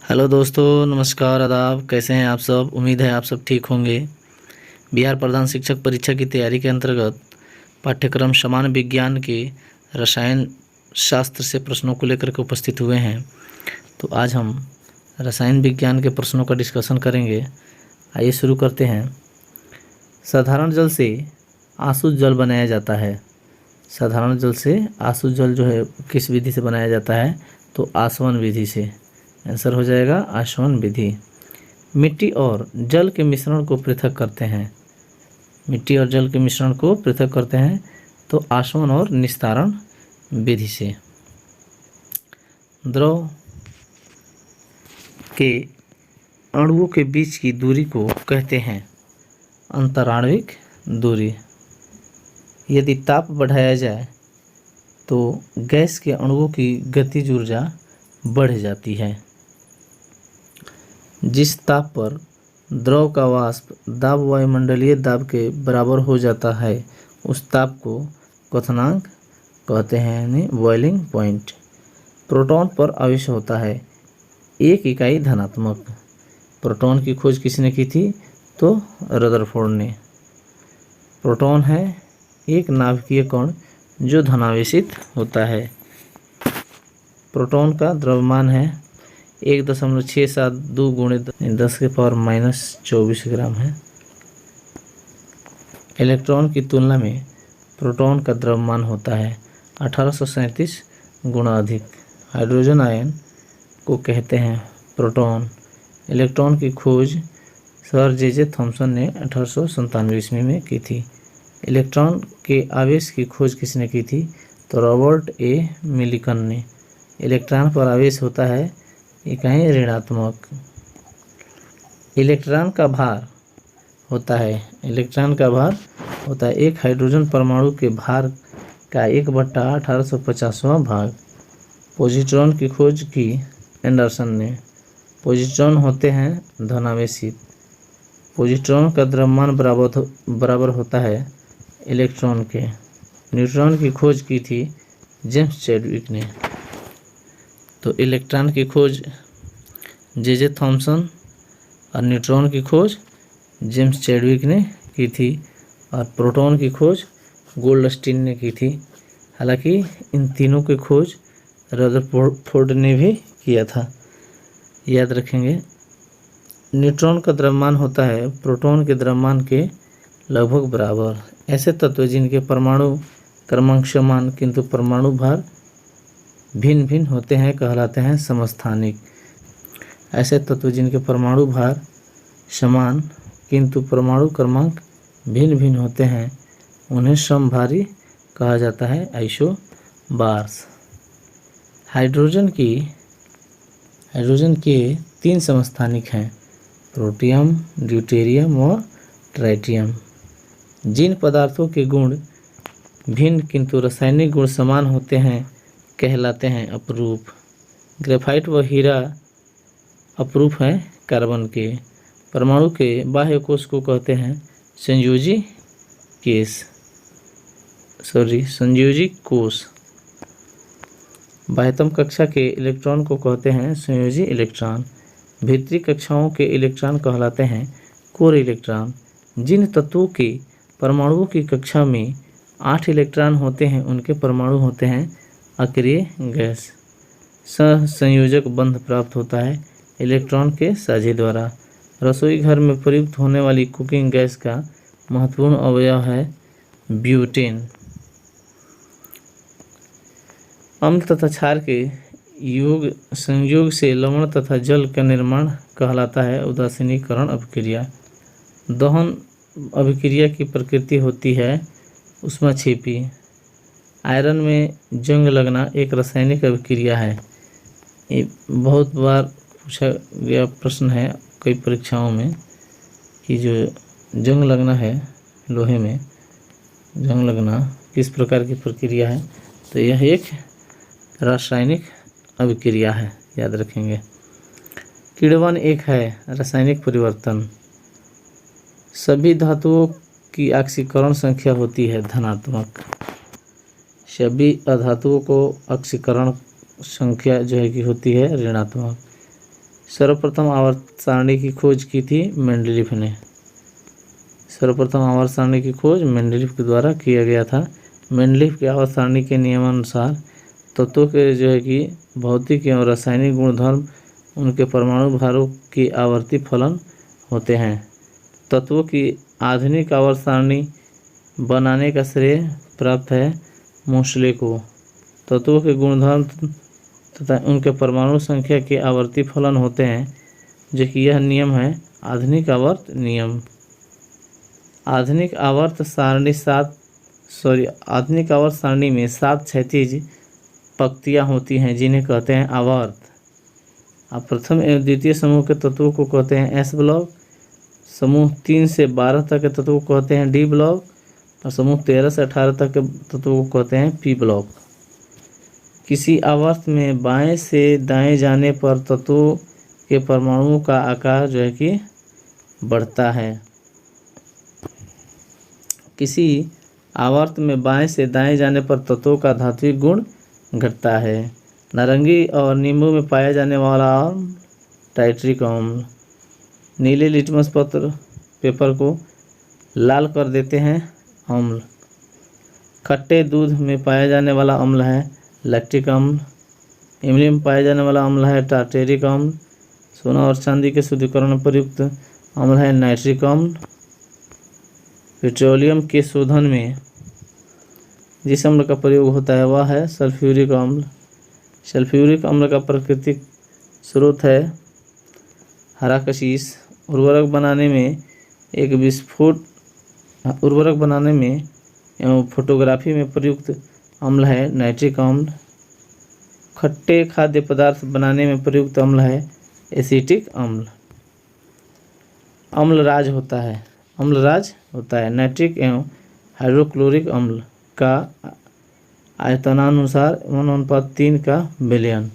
Hello दोस्तों, नमस्कार, आदाब। कैसे हैं आप सब? उम्मीद है आप सब ठीक होंगे। बिहार प्रधान शिक्षक परीक्षा की तैयारी के अंतर्गत पाठ्यक्रम समान विज्ञान के रसायन शास्त्र से प्रश्नों को लेकर के उपस्थित हुए हैं। तो आज हम रसायन विज्ञान के प्रश्नों का डिस्कशन करेंगे। आइए शुरू करते हैं। साधारण जल से आसुत जल बनाया जाता है। साधारण जल से आसुत जल जो है किस विधि से बनाया जाता है? तो आसवन विधि से। आंसर हो जाएगा आसवन विधि। मिट्टी और जल के मिश्रण को पृथक करते हैं। मिट्टी और जल के मिश्रण को पृथक करते हैं तो आसवन और निस्तारण विधि से। द्रव के अणुओं के बीच की दूरी को कहते हैं अंतराणविक दूरी। यदि ताप बढ़ाया जाए तो गैस के अणुओं की गतिज ऊर्जा बढ़ जाती है। जिस ताप पर द्रव का वाष्प दाब वायुमंडलीय दाब के बराबर हो जाता है उस ताप को क्वथनांक कहते हैं, यानी बॉइलिंग पॉइंट। प्रोटॉन पर आवेश होता है 1 इकाई धनात्मक। प्रोटॉन की खोज किसने की थी? तो रदरफोर्ड ने। प्रोटॉन है एक नाभिकीय कण जो धनावेशित होता है। प्रोटॉन का द्रव्यमान है 1.672 गुणे 10⁻⁻24 ग्राम है। इलेक्ट्रॉन की तुलना में प्रोटॉन का द्रव्यमान होता है 1837 गुना अधिक। हाइड्रोजन आयन को कहते हैं प्रोटॉन। इलेक्ट्रॉन की खोज सर जे थॉमसन ने 1897 ईस्वी में की थी। इलेक्ट्रॉन के आवेश की खोज किसने की थी? तो रॉबर्ट ए मिलिकन ने। इलेक्ट्रॉन पर आवेश होता है इकाई ऋणात्मक। इलेक्ट्रॉन का भार होता है एक हाइड्रोजन परमाणु के भार का 1/1850वां भाग। पॉजिट्रॉन की खोज की एंडरसन ने। पॉजिट्रॉन होते हैं धनावेशित। पॉजिट्रॉन का द्रव्यमान बराबर होता है इलेक्ट्रॉन के। न्यूट्रॉन की खोज की थी जेम्स चैडविक ने। तो इलेक्ट्रॉन की खोज जे थॉमसन और न्यूट्रॉन की खोज जेम्स चैडविक ने की थी और प्रोटॉन की खोज गोल्डस्टीन ने की थी। हालांकि इन तीनों की खोज रदरफोर्ड ने भी किया था, याद रखेंगे। न्यूट्रॉन का द्रव्यमान होता है प्रोटॉन के द्रव्यमान के लगभग बराबर। ऐसे तत्व जिनके परमाणु क्रमांक समान किंतु परमाणु भार भिन्न भिन्न होते हैं कहलाते हैं समस्थानिक। ऐसे तत्व जिनके परमाणु भार समान किंतु परमाणु क्रमांक भिन्न भिन्न होते हैं उन्हें समभारी कहा जाता है, आइसोबार्स। हाइड्रोजन के 3 समस्थानिक हैं, प्रोटियम, ड्यूटेरियम और ट्राइटियम। जिन पदार्थों के गुण भिन्न किंतु रासायनिक गुण समान होते हैं कहलाते हैं अपरूप। ग्रेफाइट व हीरा अपरूप हैं कार्बन के। परमाणु के बाह्य कोश को कहते हैं संयोजी कोश। बाह्यतम कक्षा के इलेक्ट्रॉन को कहते हैं संयोजी इलेक्ट्रॉन। भीतरी कक्षाओं के इलेक्ट्रॉन कहलाते हैं कोर इलेक्ट्रॉन। जिन तत्वों के परमाणुओं की कक्षा में 8 इलेक्ट्रॉन होते हैं उनके परमाणु होते हैं अक्रिय गैस। सहसंयोजक बंध प्राप्त होता है इलेक्ट्रॉन के साझे द्वारा। रसोई घर में प्रयुक्त होने वाली कुकिंग गैस का महत्वपूर्ण अवयव है ब्यूटेन। अम्ल तथा क्षार के संयोग से लवण तथा जल का निर्माण कहलाता है उदासीनीकरण अभिक्रिया। दहन अभिक्रिया की प्रकृति होती है ऊष्माक्षेपी। आयरन में जंग लगना एक रासायनिक अभिक्रिया है। ये बहुत बार पूछा गया प्रश्न है कई परीक्षाओं में कि जो जंग लगना है, लोहे में जंग लगना किस प्रकार की प्रक्रिया है? तो यह एक रासायनिक अभिक्रिया है, याद रखेंगे। किण्वन एक है रासायनिक परिवर्तन। सभी धातुओं की ऑक्सीकरण संख्या होती है धनात्मक। सभी अधातुओं को ऑक्सीकरण संख्या जो है कि होती है ऋणात्मक। सर्वप्रथम आवर्त सारणी की खोज की थी मेंडलीफ ने। सर्वप्रथम आवर्त सारणी की खोज मेंडलीफ के द्वारा किया गया था। मेंडलीफ के आवर्त सारणी के नियमानुसार तत्वों के जो है कि भौतिक एवं रासायनिक गुणधर्म उनके परमाणु भारों की आवर्ती फलन होते हैं। तत्वों की आधुनिक आवर्त सारणी बनाने का श्रेय प्राप्त है मोसले को। तत्वों के गुणधर्म तथा उनके परमाणु संख्या के आवर्ती फलन होते हैं, जो कि यह नियम है आधुनिक आवर्त नियम। आधुनिक आवर्त सारणी में 7 क्षैतिज पंक्तियाँ होती हैं, जिन्हें कहते हैं आवर्त। अब प्रथम एवं द्वितीय समूह के तत्वों को कहते हैं एस ब्लॉक, समूह 3 से 12 तक के तत्वों को कहते हैं डी ब्लॉक और समूह 13 से 18 तक के तत्वों को कहते हैं पी ब्लॉक। किसी आवर्त में बाएं से दाएं जाने पर तत्वों के परमाणुओं का आकार जो है कि बढ़ता है। किसी आवर्त में बाएं से दाएं जाने पर तत्वों का धात्विक गुण घटता है। नारंगी और नींबू में पाया जाने वाला अम्ल टाइट्रिक अम्ल। नीले लिटमस पेपर को लाल कर देते हैं अम्ल। खट्टे दूध में पाया जाने वाला अम्ल है लैक्टिक अम्ल। इमली में पाया जाने वाला अम्ल है टार्टेरिक अम्ल। सोना और चांदी के शुद्धिकरण में प्रयुक्त अम्ल है नाइट्रिक अम्ल। पेट्रोलियम के शोधन में जिस अम्ल का प्रयोग होता है वह है सल्फ्यूरिक अम्ल। सल्फ्यूरिक अम्ल का प्राकृतिक स्रोत है हरा कशीस। उर्वरक बनाने में एवं फोटोग्राफी में प्रयुक्त अम्ल है नाइट्रिक अम्ल। खट्टे खाद्य पदार्थ बनाने में प्रयुक्त अम्ल है एसिटिक अम्ल। अम्लराज होता है नाइट्रिक एवं हाइड्रोक्लोरिक अम्ल का आयतनानुसार 1:3 का विलयन।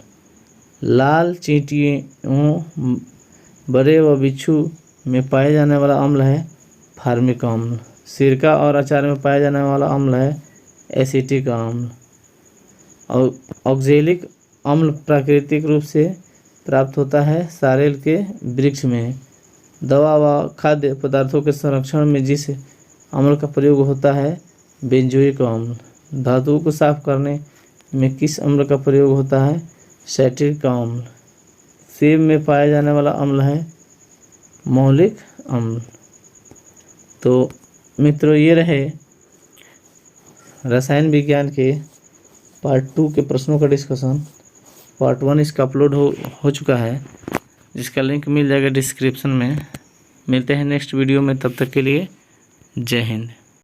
लाल चींटियों, बड़े व बिच्छू में पाए जाने वाला अम्ल है फार्मिक अम्ल। सिरका और अचार में पाया जाने वाला अम्ल है एसिटिक अम्ल। और ऑक्जेलिक अम्ल प्राकृतिक रूप से प्राप्त होता है सारेल के वृक्ष में। दवा व खाद्य पदार्थों के संरक्षण में जिस अम्ल का प्रयोग होता है बेंजोइक अम्ल। धातुओं को साफ करने में किस अम्ल का प्रयोग होता है साइट्रिक अम्ल। सेब में पाया जाने वाला अम्ल है मौलिक अम्ल। तो मित्रों, ये रहे रसायन विज्ञान के पार्ट 2 के प्रश्नों का डिस्कशन। पार्ट 1 इसका अपलोड हो चुका है, जिसका लिंक मिल जाएगा डिस्क्रिप्शन में। मिलते हैं नेक्स्ट वीडियो में, तब तक के लिए जय हिंद।